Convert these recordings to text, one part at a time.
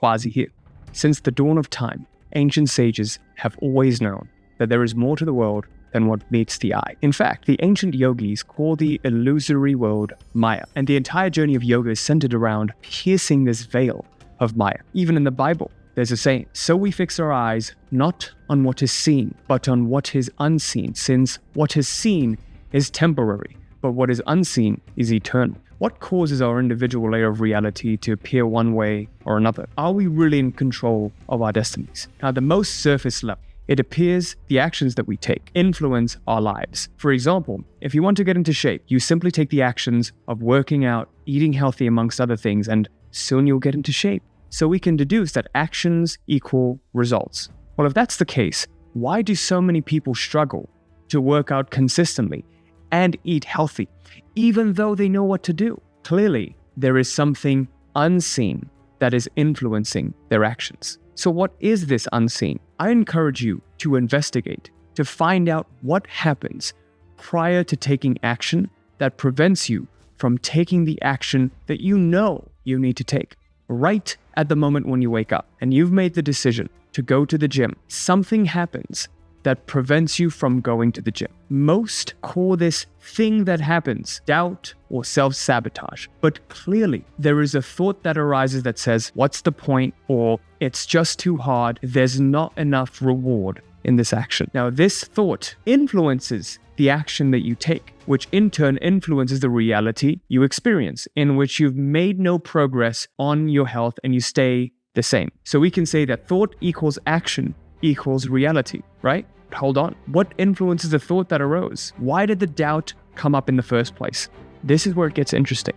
Quazi here. Since the dawn of time, ancient sages have always known that there is more to the world than what meets the eye. In fact, the ancient yogis call the illusory world Maya, and the entire journey of yoga is centered around piercing this veil of Maya. Even in the Bible, there's a saying, "So we fix our eyes not on what is seen, but on what is unseen, since what is seen is temporary, but what is unseen is eternal." What causes our individual layer of reality to appear one way or another? Are we really in control of our destinies? At the most surface level, it appears the actions that we take influence our lives. For example, if you want to get into shape, you simply take the actions of working out, eating healthy amongst other things, and soon you'll get into shape. So we can deduce that actions equal results. Well, if that's the case, why do so many people struggle to work out consistently and eat healthy, even though they know what to do? Clearly, there is something unseen that is influencing their actions. So what is this unseen? I encourage you to investigate, to find out what happens prior to taking action that prevents you from taking the action that you know you need to take. Right at the moment when you wake up and you've made the decision to go to the gym, something happens that prevents you from going to the gym. Most call this thing that happens doubt or self-sabotage. But clearly, there is a thought that arises that says, what's the point? Or it's just too hard. There's not enough reward in this action. Now, this thought influences the action that you take, which in turn influences the reality you experience, in which you've made no progress on your health and you stay the same. So we can say that thought equals action equals reality, right? Hold on. What influences the thought that arose? Why did the doubt come up in the first place? This is where it gets interesting,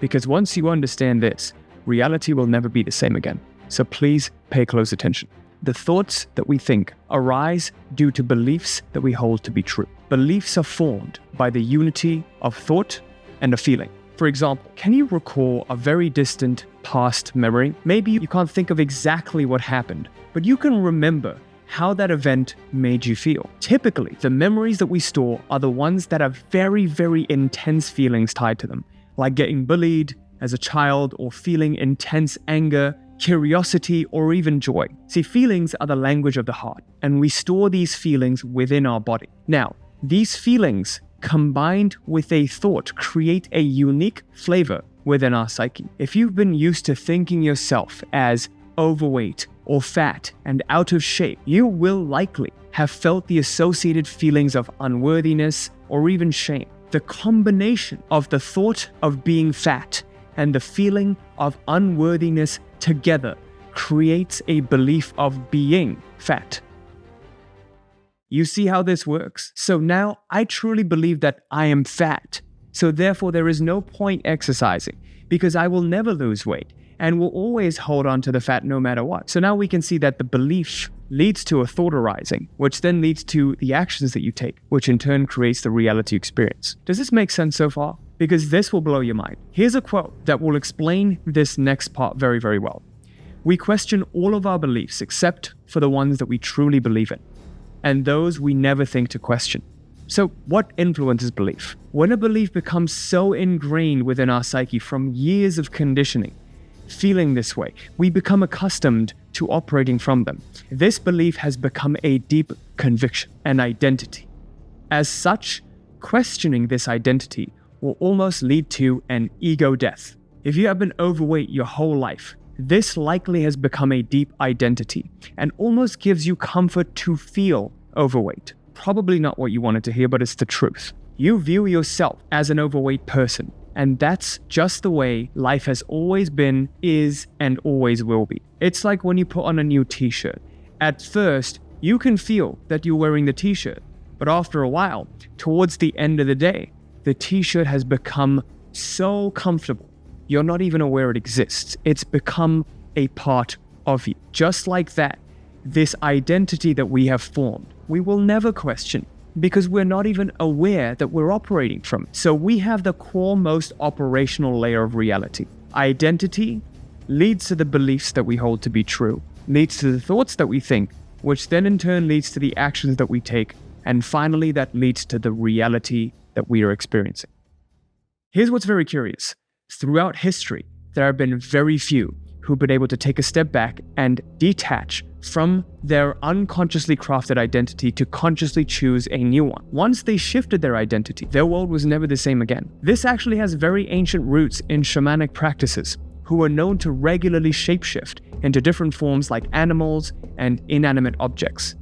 because once you understand this, reality will never be the same again. So please pay close attention. The thoughts that we think arise due to beliefs that we hold to be true. Beliefs are formed by the unity of thought and a feeling. For example, can you recall a very distant past memory? Maybe you can't think of exactly what happened, but you can remember how that event made you feel. Typically, the memories that we store are the ones that have very, very intense feelings tied to them, like getting bullied as a child or feeling intense anger, curiosity, or even joy. See, feelings are the language of the heart, and we store these feelings within our body. Now, these feelings combined with a thought create a unique flavor within our psyche. If you've been used to thinking yourself as overweight or fat and out of shape, you will likely have felt the associated feelings of unworthiness or even shame. The combination of the thought of being fat and the feeling of unworthiness together creates a belief of being fat. You see how this works? So now I truly believe that I am fat. So therefore there is no point exercising because I will never lose weight and will always hold on to the fat no matter what. So now we can see that the belief leads to a thought arising, which then leads to the actions that you take, which in turn creates the reality experience. Does this make sense so far? Because this will blow your mind. Here's a quote that will explain this next part very, very well. We question all of our beliefs except for the ones that we truly believe in, and those we never think to question. So what influences belief? When a belief becomes so ingrained within our psyche from years of conditioning, feeling this way, we become accustomed to operating from them. This belief has become a deep conviction, an identity. As such, questioning this identity will almost lead to an ego death. If you have been overweight your whole life, this likely has become a deep identity and almost gives you comfort to feel overweight. Probably not what you wanted to hear, but it's the truth. You view yourself as an overweight person, and that's just the way life has always been, is, and always will be. It's like when you put on a new t-shirt. At first, you can feel that you're wearing the t-shirt, but after a while, towards the end of the day, the t-shirt has become so comfortable, you're not even aware it exists. It's become a part of you. Just like that, this identity that we have formed, we will never question because we're not even aware that we're operating from it. So we have the core most operational layer of reality. Identity leads to the beliefs that we hold to be true, leads to the thoughts that we think, which then in turn leads to the actions that we take, and finally that leads to the reality that we are experiencing. Here's what's very curious. Throughout history, there have been very few who who've been able to take a step back and detach from their unconsciously crafted identity to consciously choose a new one. Once they shifted their identity, their world was never the same again. This actually has very ancient roots in shamanic practices, who are known to regularly shapeshift into different forms like animals and inanimate objects.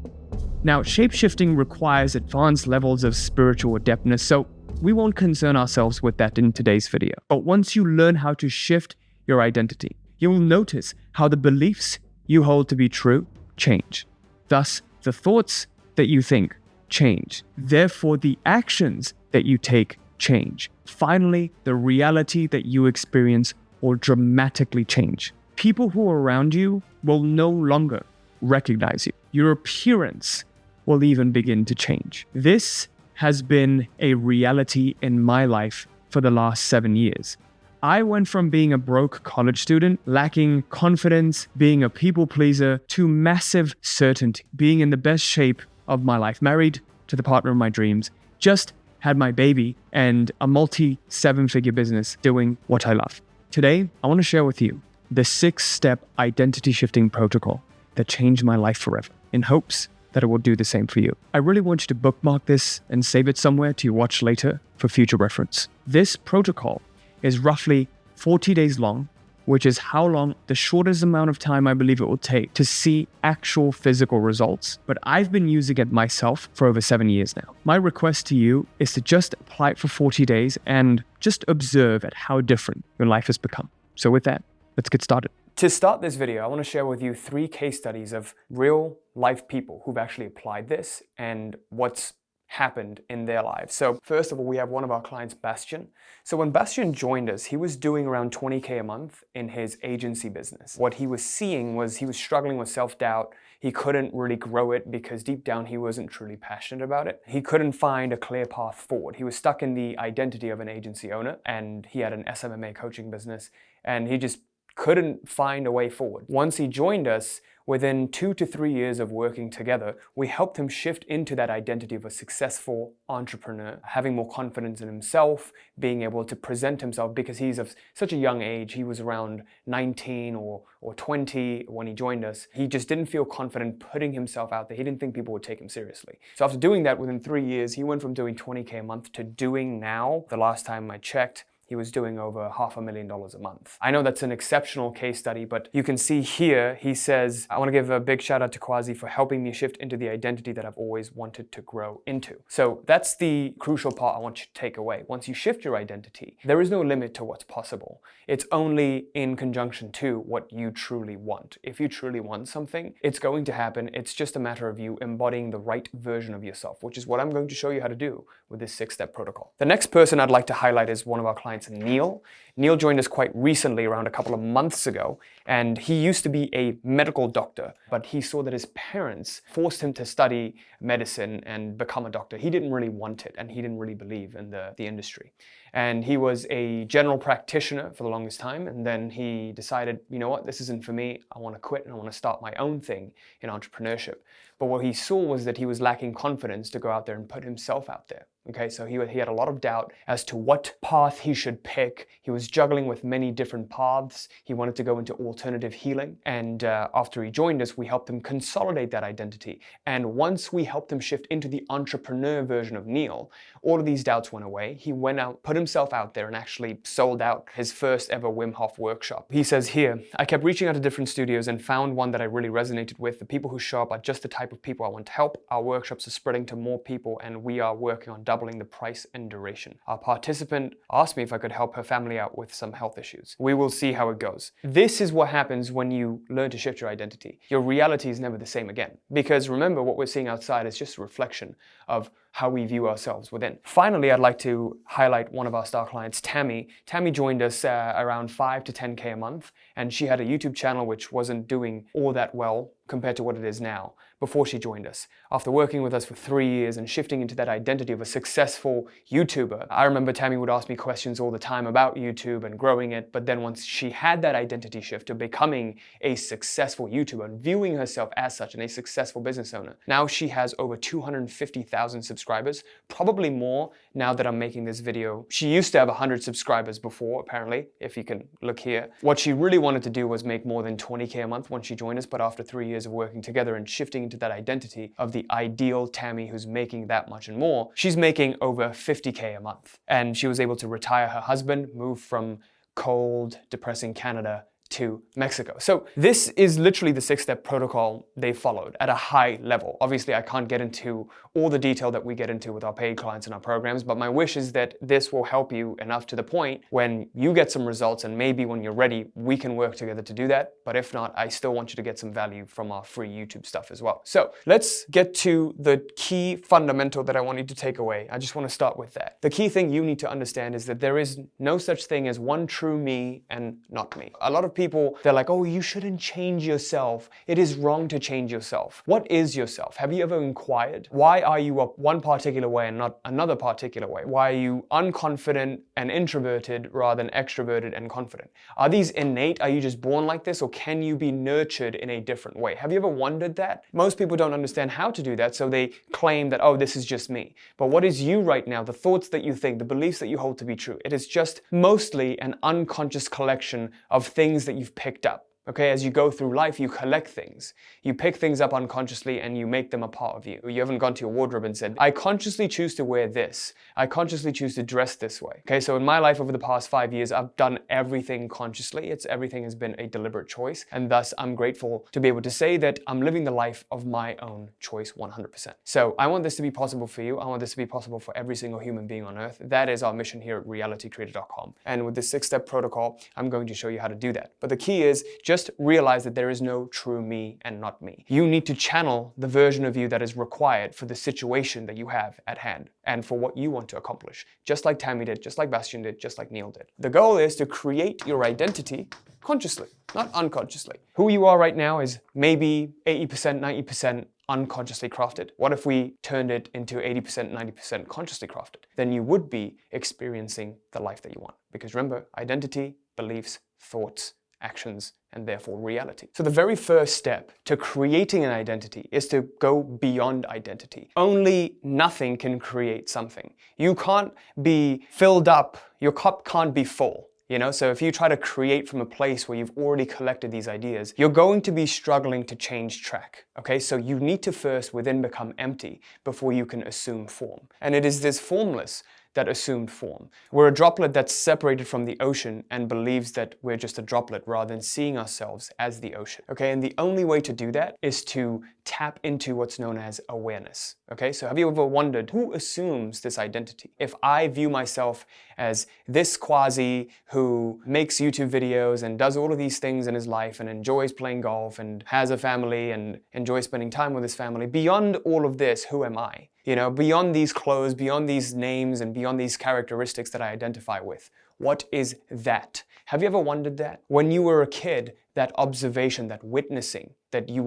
Now, shapeshifting requires advanced levels of spiritual adeptness, so we won't concern ourselves with that in today's video. But once you learn how to shift your identity, you will notice how the beliefs you hold to be true change. Thus, the thoughts that you think change. Therefore, the actions that you take change. Finally, the reality that you experience will dramatically change. People who are around you will no longer recognize you. Your appearance will even begin to change. This has been a reality in my life for the last 7 years. I went from being a broke college student, lacking confidence, being a people pleaser, to massive certainty, being in the best shape of my life, married to the partner of my dreams, just had my baby, and a multi-7-figure business doing what I love. Today, I want to share with you the 6-step identity shifting protocol that changed my life forever, in hopes that it will do the same for you. I really want you to bookmark this and save it somewhere to watch later for future reference. This protocol is roughly 40 days long, which is how long, the shortest amount of time I believe it will take to see actual physical results. But I've been using it myself for over 7 years now. My request to you is to just apply it for 40 days and just observe at how different your life has become. So with that, let's get started. To start this video, I want to share with you 3 case studies of real life people who've actually applied this and what's happened in their lives. So first of all, we have one of our clients, Bastian. So when Bastian joined us, he was doing around 20K a month in his agency business. What he was seeing was he was struggling with self-doubt. He couldn't really grow it because deep down he wasn't truly passionate about it. He couldn't find a clear path forward. He was stuck in the identity of an agency owner, and he had an SMMA coaching business, and he just couldn't find a way forward. Once he joined us, within 2 to 3 years of working together, we helped him shift into that identity of a successful entrepreneur, having more confidence in himself, being able to present himself, because he's of such a young age. He was around 19 or 20 when he joined us. He just didn't feel confident putting himself out there. He didn't think people would take him seriously. So after doing that, within 3 years, he went from doing 20K a month to doing now, the last time I checked, he was doing over $500,000 a month. I know that's an exceptional case study, but you can see here, he says, I want to give a big shout out to Quazi for helping me shift into the identity that I've always wanted to grow into. So that's the crucial part I want you to take away. Once you shift your identity, there is no limit to what's possible. It's only in conjunction to what you truly want. If you truly want something, it's going to happen. It's just a matter of you embodying the right version of yourself, which is what I'm going to show you how to do with this 6-step protocol. The next person I'd like to highlight is one of our clients, Neil. Neil joined us quite recently, around a couple of months ago, and he used to be a medical doctor, but he saw that his parents forced him to study medicine and become a doctor. He didn't really want it, and he didn't really believe in the industry. And he was a general practitioner for the longest time, and then he decided, you know what, this isn't for me. I want to quit and I want to start my own thing in entrepreneurship. But what he saw was that he was lacking confidence to go out there and put himself out there. Okay, so he had a lot of doubt as to what path he should pick. He was juggling with many different paths. He wanted to go into alternative healing. And after he joined us, we helped him consolidate that identity. And once we helped him shift into the entrepreneur version of Neil, all of these doubts went away. He went out, put himself out there, and actually sold out his first ever Wim Hof workshop. He says here, I kept reaching out to different studios and found one that I really resonated with. The people who show up are just the type of people I want to help. Our workshops are spreading to more people, and we are working on doubling the price and duration. Our participant asked me if I could help her family out with some health issues. We will see how it goes. This is what happens when you learn to shift your identity. Your reality is never the same again. Because remember, what we're seeing outside is just a reflection of how we view ourselves within. Finally, I'd like to highlight one of our star clients, Tammy. Tammy joined us around 5 to 10K a month, and she had a YouTube channel which wasn't doing all that well compared to what it is now before she joined us. After working with us for 3 years and shifting into that identity of a successful YouTuber, I remember Tammy would ask me questions all the time about YouTube and growing it, but then once she had that identity shift to becoming a successful YouTuber and viewing herself as such and a successful business owner, now she has over 250,000 subscribers, probably more now that I'm making this video. She used to have 100 subscribers before, apparently, if you can look here. What she really wanted to do was make more than 20K a month once she joined us, but after 3 years of working together and shifting into that identity of the ideal Tammy who's making that much and more, she's making over 50K a month. And she was able to retire her husband, move from cold, depressing Canada to Mexico. So this is literally the 6-step protocol they followed at a high level. Obviously, I can't get into all the detail that we get into with our paid clients and our programs, but my wish is that this will help you enough to the point when you get some results, and maybe when you're ready, we can work together to do that. But if not, I still want you to get some value from our free YouTube stuff as well. So let's get to the key fundamental that I want you to take away. I just want to start with that. The key thing you need to understand is that there is no such thing as one true me and not me. A lot of people, they're like, oh, you shouldn't change yourself. It is wrong to change yourself. What is yourself? Have you ever inquired? Why are you up one particular way and not another particular way? Why are you unconfident and introverted rather than extroverted and confident? Are these innate? Are you just born like this, or can you be nurtured in a different way? Have you ever wondered that? Most people don't understand how to do that, so they claim that, oh, this is just me. But what is you right now? The thoughts that you think, the beliefs that you hold to be true. It is just mostly an unconscious collection of things that you've picked up. Okay, as you go through life, you collect things. You pick things up unconsciously and you make them a part of you. You haven't gone to your wardrobe and said, I consciously choose to wear this. I consciously choose to dress this way. Okay, so in my life over the past 5 years, I've done everything consciously. Everything has been a deliberate choice. And thus, I'm grateful to be able to say that I'm living the life of my own choice 100%. So I want this to be possible for you. I want this to be possible for every single human being on earth. That is our mission here at realitycreator.com. And with this 6-step protocol, I'm going to show you how to do that. But the key is just realize that there is no true me and not me. You need to channel the version of you that is required for the situation that you have at hand and for what you want to accomplish. Just like Tammy did, just like Bastian did, just like Neil did. The goal is to create your identity consciously, not unconsciously. Who you are right now is maybe 80%, 90% unconsciously crafted. What if we turned it into 80%, 90% consciously crafted? Then you would be experiencing the life that you want. Because remember, identity, beliefs, thoughts, actions, and therefore reality. So the very first step to creating an identity is to go beyond identity. Only nothing can create something. You can't be filled up, your cup can't be full. So if you try to create from a place where you've already collected these ideas, you're going to be struggling to change track. Okay, so you need to first within become empty before you can assume form. And it is this formless that assumed form. We're a droplet that's separated from the ocean and believes that we're just a droplet rather than seeing ourselves as the ocean. Okay, and the only way to do that is to tap into what's known as awareness. Okay, so have you ever wondered who assumes this identity? If I view myself as this Quazi who makes YouTube videos and does all of these things in his life and enjoys playing golf and has a family and enjoys spending time with his family, beyond all of this, who am I? Beyond these clothes, beyond these names, and beyond these characteristics that I identify with, what is that? Have you ever wondered that? When you were a kid, that observation, that witnessing, that you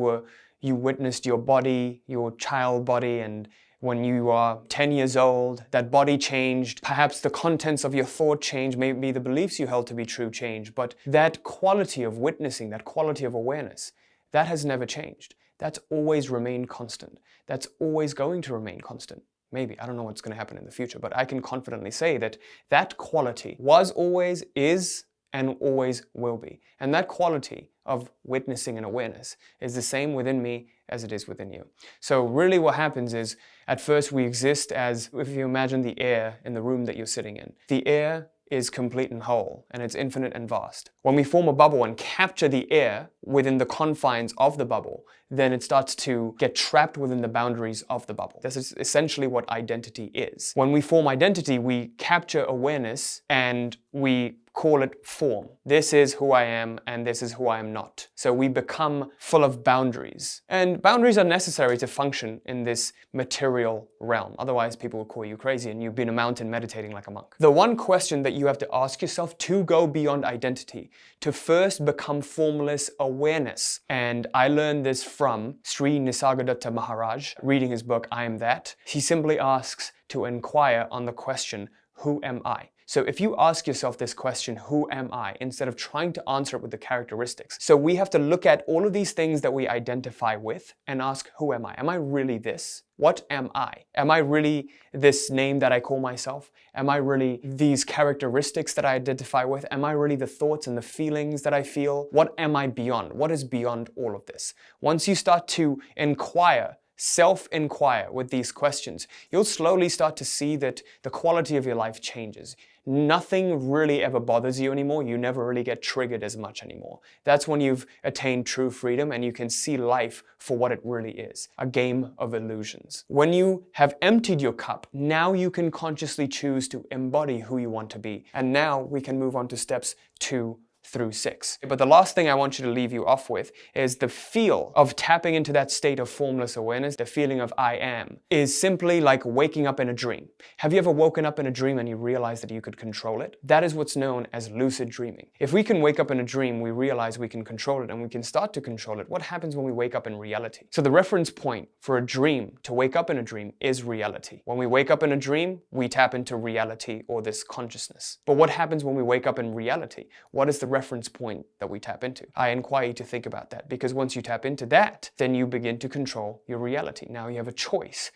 witnessed your body, your child body, and when you are 10 years old, that body changed, perhaps the contents of your thought changed, maybe the beliefs you held to be true changed, but that quality of witnessing, that quality of awareness, that has never changed. That's always remained constant. That's always going to remain constant. Maybe, I don't know what's going to happen in the future, but I can confidently say that that quality was always, is, and always will be. And that quality of witnessing and awareness is the same within me as it is within you. So really what happens is, at first we exist as, if you imagine the air in the room that you're sitting in. The air is complete and whole, and it's infinite and vast. When we form a bubble and capture the air within the confines of the bubble, then it starts to get trapped within the boundaries of the bubble. This is essentially what identity is. When we form identity, we capture awareness and we call it form. This is who I am and this is who I am not. So we become full of boundaries. And boundaries are necessary to function in this material realm. Otherwise, people will call you crazy and you've been a mountain meditating like a monk. The one question that you have to ask yourself to go beyond identity, to first become formless awareness. And I learned this from Sri Nisargadatta Maharaj, reading his book, I Am That. He simply asks to inquire on the question, who am I? So if you ask yourself this question, who am I, instead of trying to answer it with the characteristics. So we have to look at all of these things that we identify with and ask, who am I? Am I really this? What am I? Am I really this name that I call myself? Am I really these characteristics that I identify with? Am I really the thoughts and the feelings that I feel? What am I beyond? What is beyond all of this? Once you start to inquire, self-inquire with these questions, you'll slowly start to see that the quality of your life changes. Nothing really ever bothers you anymore. You never really get triggered as much anymore. That's when you've attained true freedom and you can see life for what it really is, a game of illusions. When you have emptied your cup, now you can consciously choose to embody who you want to be. And now we can move on to steps 2 through 6. But the last thing I want you to leave you off with is the feel of tapping into that state of formless awareness, the feeling of I am, is simply like waking up in a dream. Have you ever woken up in a dream and you realize that you could control it? That is what's known as lucid dreaming. If we can wake up in a dream, we realize we can control it and we can start to control it. What happens when we wake up in reality? So the reference point for a dream, to wake up in a dream, is reality. When we wake up in a dream, we tap into reality or this consciousness. But what happens when we wake up in reality? What is the reference point that we tap into? I inquire you to think about that, because once you tap into that, then you begin to control your reality. Now you have a choice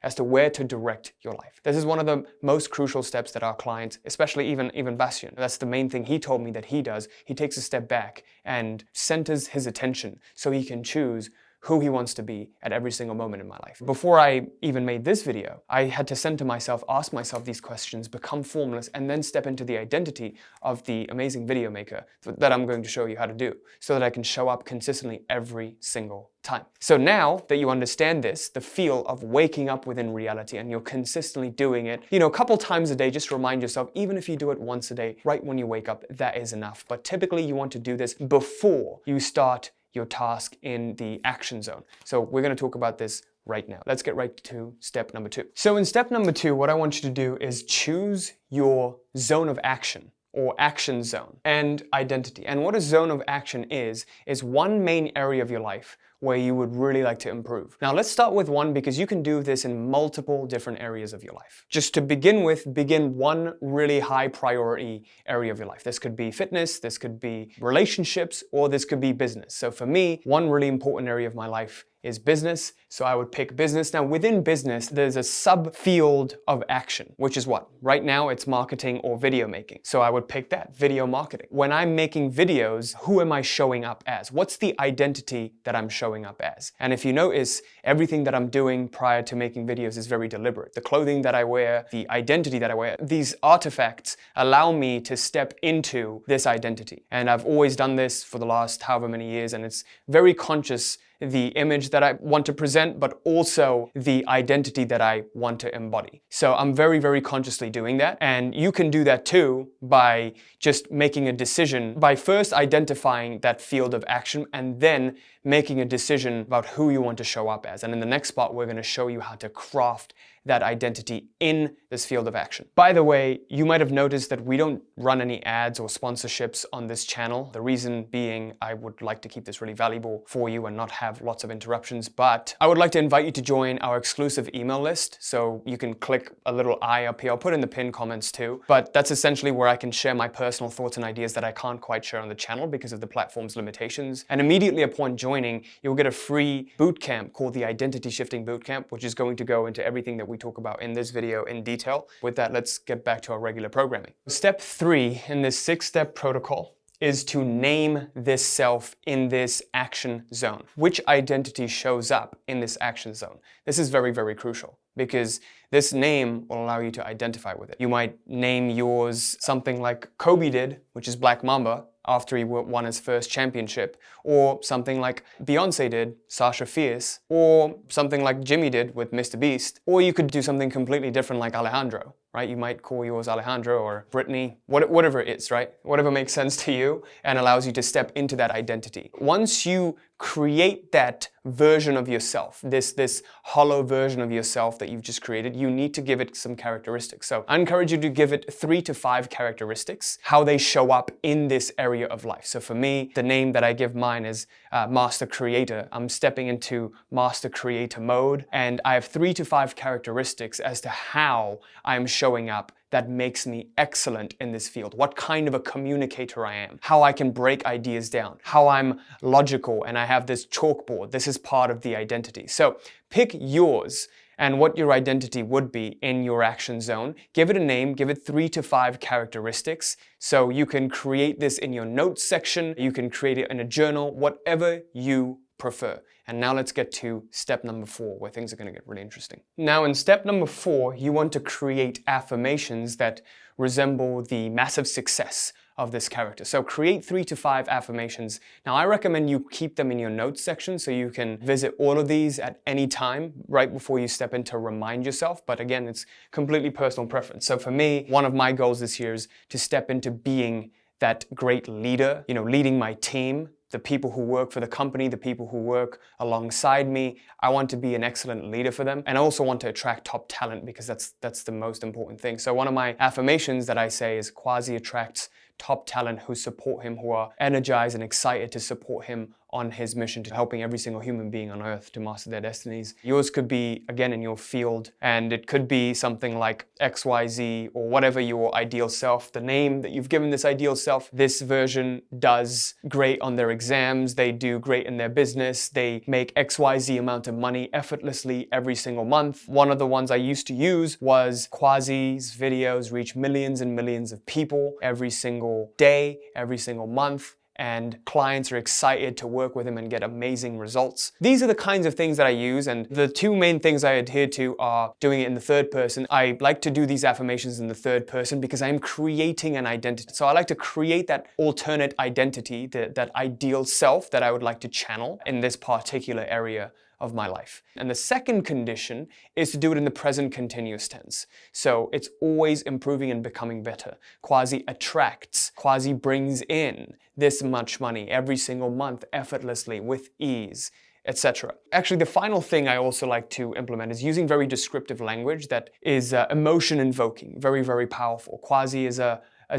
as to where to direct your life. This is one of the most crucial steps that our clients, especially even Bastian, that's the main thing he told me that he does. He takes a step back and centers his attention so he can choose who he wants to be at every single moment in my life. Before I even made this video, I had to center myself, ask myself these questions, become formless, and then step into the identity of the amazing video maker that I'm going to show you how to do, so that I can show up consistently every single time. So now that you understand this, the feel of waking up within reality, and you're consistently doing it, a couple times a day, just remind yourself, even if you do it once a day, right when you wake up, that is enough. But typically you want to do this before you start your task in the action zone. So we're going to talk about this right now. Let's get right to step number 2. So in step number 2, what I want you to do is choose your zone of action, or action zone, and identity. And what a zone of action is one main area of your life where you would really like to improve. Now let's start with one, because you can do this in multiple different areas of your life. Just to begin with, begin one really high priority area of your life. This could be fitness, this could be relationships, or this could be business. So for me, one really important area of my life is business, so I would pick business. Now within business, there's a subfield of action, which is what? Right now it's marketing or video making. So I would pick that, video marketing. When I'm making videos, who am I showing up as? What's the identity that I'm showing up as? And if you notice, everything that I'm doing prior to making videos is very deliberate. The clothing that I wear, the identity that I wear, these artifacts allow me to step into this identity. And I've always done this for the last however many years, and it's very conscious, the image that I want to present, but also the identity that I want to embody. So I'm very, very consciously doing that. And you can do that too by just making a decision, by first identifying that field of action and then making a decision about who you want to show up as. And in the next part, we're going to show you how to craft that identity in this field of action. By the way, you might have noticed that we don't run any ads or sponsorships on this channel. The reason being, I would like to keep this really valuable for you and not have lots of interruptions, but I would like to invite you to join our exclusive email list. So you can click a little I up here. I'll put in the pinned comments too, but that's essentially where I can share my personal thoughts and ideas that I can't quite share on the channel because of the platform's limitations. And immediately upon joining, you'll get a free bootcamp called the Identity Shifting Bootcamp, which is going to go into everything that we talk about in this video in detail. With that, let's get back to our regular programming. Step 3 in this 6-step protocol is to name this self in this action zone. Which identity shows up in this action zone? This is very, very crucial, because this name will allow you to identify with it. You might name yours something like Kobe did, which is Black Mamba, after he won his first championship, or something like Beyonce did, Sasha Fierce, or something like Jimmy did with Mr. Beast, or you could do something completely different like Alejandro, right? You might call yours Alejandro or Brittany, whatever it is, right? Whatever makes sense to you and allows you to step into that identity. Once you create that version of yourself, this hollow version of yourself that you've just created, you need to give it some characteristics. So I encourage you to give it 3 to 5 characteristics, how they show up in this area of life. So for me, the name that I give mine is Master Creator. I'm stepping into Master Creator mode, and I have 3 to 5 characteristics as to how I'm showing showing up that makes me excellent in this field, what kind of a communicator I am, how I can break ideas down, how I'm logical and I have this chalkboard. This is part of the identity. So pick yours and what your identity would be in your action zone. Give it a name, give it 3 to 5 characteristics. So you can create this in your notes section, you can create it in a journal, whatever you prefer. And now let's get to step number 4, where things are going to get really interesting. Now in step number 4, you want to create affirmations that resemble the massive success of this character. So create 3 to 5 affirmations. Now I recommend you keep them in your notes section so you can visit all of these at any time right before you step in to remind yourself. But again, it's completely personal preference. So for me, one of my goals this year is to step into being that great leader, leading my team, the people who work for the company, the people who work alongside me. I want to be an excellent leader for them. And I also want to attract top talent because that's the most important thing. So one of my affirmations that I say is Quazi attracts top talent who support him, who are energized and excited to support him on his mission to helping every single human being on earth to master their destinies. Yours could be, again, in your field, and it could be something like XYZ or whatever your ideal self, the name that you've given this ideal self. This version does great on their exams, they do great in their business, they make XYZ amount of money effortlessly every single month. One of the ones I used to use was Quazi's videos reach millions and millions of people every single day, every single month, and clients are excited to work with him and get amazing results. These are the kinds of things that I use, and the 2 main things I adhere to are doing it in the third person. I like to do these affirmations in the third person because I'm creating an identity. So I like to create that alternate identity, that ideal self that I would like to channel in this particular area of my life. And the second condition is to do it in the present continuous tense. So it's always improving and becoming better. Quazi attracts, Quazi brings in this much money every single month effortlessly with ease, etc. Actually, the final thing I also like to implement is using very descriptive language that is emotion invoking, very, very powerful. Quazi is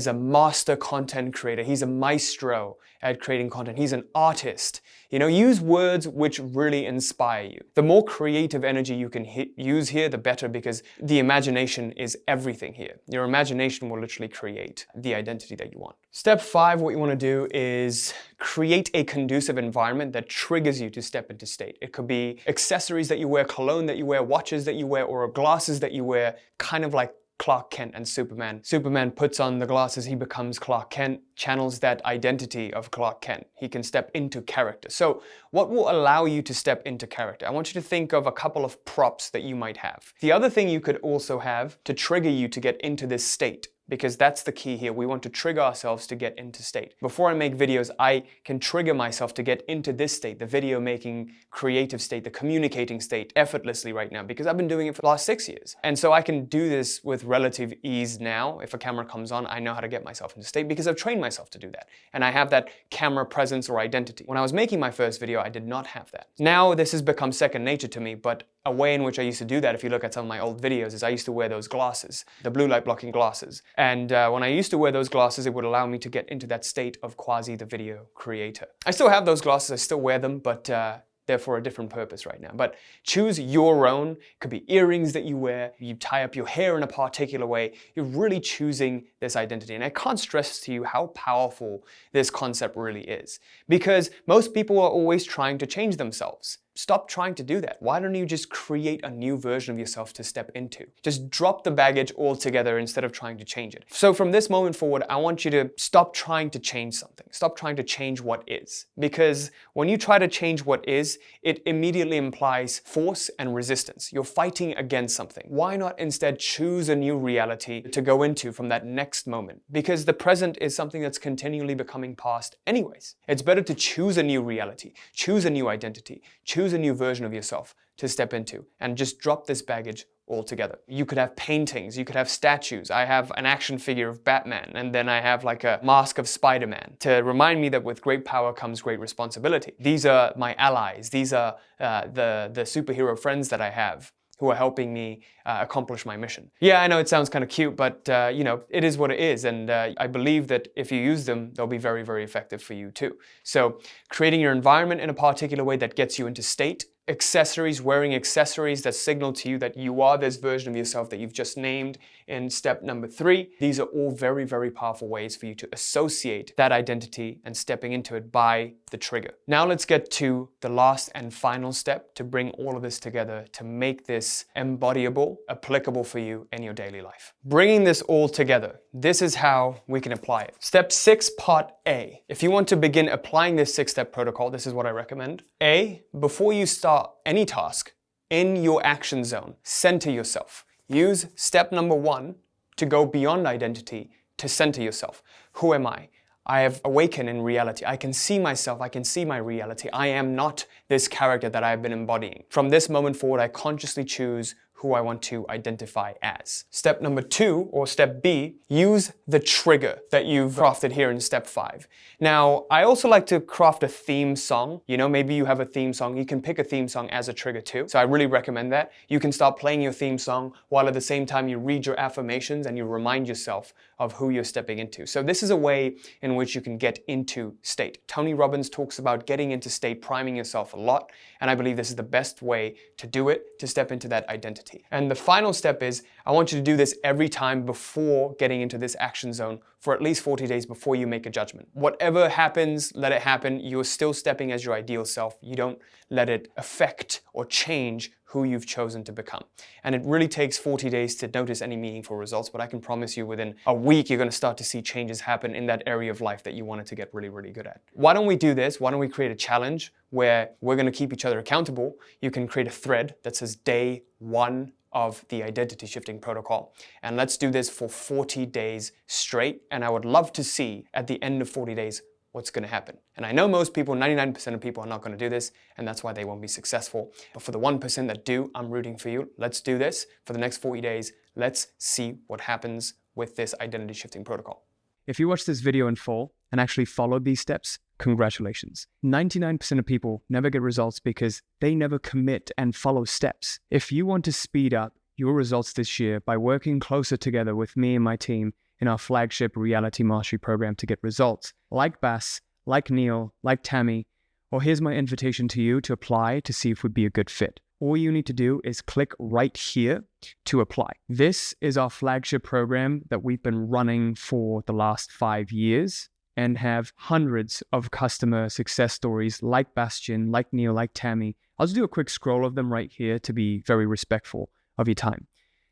a master content creator. He's a maestro at creating content. He's an artist. Use words which really inspire you. The more creative energy you can use here, the better, because the imagination is everything here. Your imagination will literally create the identity that you want. Step 5, what you want to do is create a conducive environment that triggers you to step into state. It could be accessories that you wear, cologne that you wear, watches that you wear, or glasses that you wear, kind of like Clark Kent and Superman. Superman puts on the glasses, he becomes Clark Kent, channels that identity of Clark Kent. He can step into character. So what will allow you to step into character? I want you to think of a couple of props that you might have. The other thing you could also have to trigger you to get into this state, because that's the key here. We want to trigger ourselves to get into state. Before I make videos, I can trigger myself to get into this state, the video making, creative state, the communicating state effortlessly right now, because I've been doing it for the last 6 years. And so I can do this with relative ease now. If a camera comes on, I know how to get myself into state because I've trained myself to do that. And I have that camera presence or identity. When I was making my first video, I did not have that. Now this has become second nature to me, but a way in which I used to do that, if you look at some of my old videos, is I used to wear those glasses, the blue light blocking glasses. And when I used to wear those glasses, it would allow me to get into that state of Quazi, the video creator. I still have those glasses, I still wear them, but they're for a different purpose right now. But choose your own. It could be earrings that you wear, you tie up your hair in a particular way. You're really choosing this identity. And I can't stress to you how powerful this concept really is. Because most people are always trying to change themselves. Stop trying to do that. Why don't you just create a new version of yourself to step into? Just drop the baggage altogether instead of trying to change it. So from this moment forward, I want you to stop trying to change something. Stop trying to change what is. Because when you try to change what is, it immediately implies force and resistance. You're fighting against something. Why not instead choose a new reality to go into from that next moment? Because the present is something that's continually becoming past anyways. It's better to choose a new reality, choose a new identity, choose a new version of yourself to step into, and just drop this baggage altogether. You could have paintings, you could have statues. I have an action figure of Batman, and then I have like a mask of Spider-Man to remind me that with great power comes great responsibility. These are my allies. These are the superhero friends that I have who are helping me accomplish my mission. Yeah, I know it sounds kind of cute, but it is what it is, and I believe that if you use them, they'll be very, very effective for you too. So creating your environment in a particular way that gets you into state, accessories, wearing accessories that signal to you that you are this version of yourself that you've just named in step number 3. These are all very, very powerful ways for you to associate that identity and stepping into it by the trigger. Now let's get to the last and final step to bring all of this together to make this embodiable, applicable for you in your daily life. Bringing this all together, this is how we can apply it. Step 6, part A. If you want to begin applying this 6-step protocol, this is what I recommend. A, before you start any task in your action zone, center yourself. Use step number 1 to go beyond identity to center yourself. Who am I? I have awakened in reality. I can see myself. I can see my reality. I am not this character that I've been embodying. From this moment forward, I consciously choose who I want to identify as. Step number 2, or step B, use the trigger that you've crafted here in step 5. Now, I also like to craft a theme song. You know, maybe you have a theme song. You can pick a theme song as a trigger too. So I really recommend that. You can start playing your theme song while at the same time you read your affirmations and you remind yourself of who you're stepping into. So this is a way in which you can get into state. Tony Robbins talks about getting into state, priming yourself a lot. And I believe this is the best way to do it, to step into that identity. And the final step is, I want you to do this every time before getting into this action zone for at least 40 days before you make a judgment. Whatever happens, let it happen. You're still stepping as your ideal self. You don't let it affect or change who you've chosen to become. And it really takes 40 days to notice any meaningful results, but I can promise you within a week, you're going to start to see changes happen in that area of life that you wanted to get really, really good at. Why don't we do this? Why don't we create a challenge where we're going to keep each other accountable? You can create a thread that says day 1 of the identity shifting protocol. And let's do this for 40 days straight. And I would love to see at the end of 40 days what's going to happen. And I know most people, 99% of people are not going to do this, and that's why they won't be successful. But for the 1% that do, I'm rooting for you. Let's do this for the next 40 days. Let's see what happens with this identity shifting protocol. If you watch this video in full and actually follow these steps, congratulations. 99% of people never get results because they never commit and follow steps. If you want to speed up your results this year by working closer together with me and my team in our flagship reality mastery program to get results, like Bas, like Neil, like Tammy, or here's my invitation to you to apply to see if we'd be a good fit. All you need to do is click right here to apply. This is our flagship program that we've been running for the last 5 years and have hundreds of customer success stories like Bastian, like Neil, like Tammy. I'll just do a quick scroll of them right here to be very respectful of your time.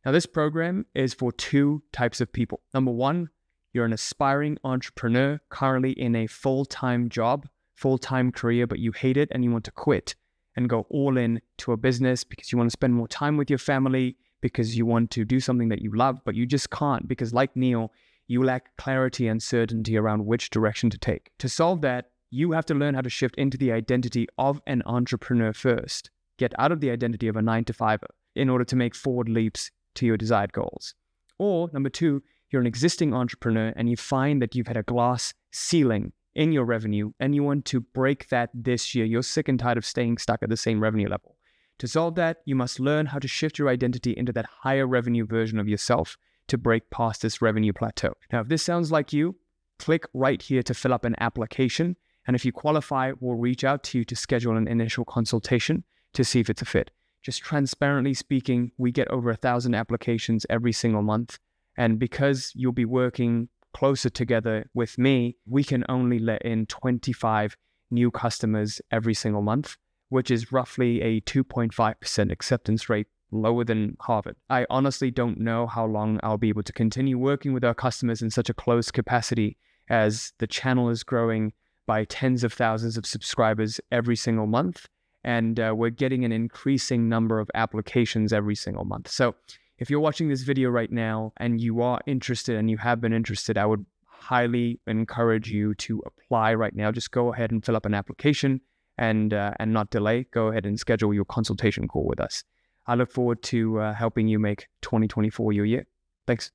Now, this program is for 2 types of people. Number 1, you're an aspiring entrepreneur currently in a full-time job, full-time career, but you hate it and you want to quit and go all in to a business because you want to spend more time with your family, because you want to do something that you love, but you just can't because, like Neil, you lack clarity and certainty around which direction to take. To solve that, you have to learn how to shift into the identity of an entrepreneur first. Get out of the identity of a 9-to-5er in order to make forward leaps to your desired goals. Or number 2, you're an existing entrepreneur and you find that you've had a glass ceiling in your revenue and you want to break that this year. You're sick and tired of staying stuck at the same revenue level. To solve that, you must learn how to shift your identity into that higher revenue version of yourself to break past this revenue plateau. Now, if this sounds like you, click right here to fill up an application. And if you qualify, we'll reach out to you to schedule an initial consultation to see if it's a fit. Just transparently speaking, we get over 1,000 applications every single month. And because you'll be working closer together with me, we can only let in 25 new customers every single month, which is roughly a 2.5% acceptance rate, lower than Harvard. I honestly don't know how long I'll be able to continue working with our customers in such a close capacity as the channel is growing by tens of thousands of subscribers every single month. And we're getting an increasing number of applications every single month. So if you're watching this video right now and you are interested and you have been interested, I would highly encourage you to apply right now. Just go ahead and fill up an application and not delay. Go ahead and schedule your consultation call with us. I look forward to helping you make 2024 your year. Thanks.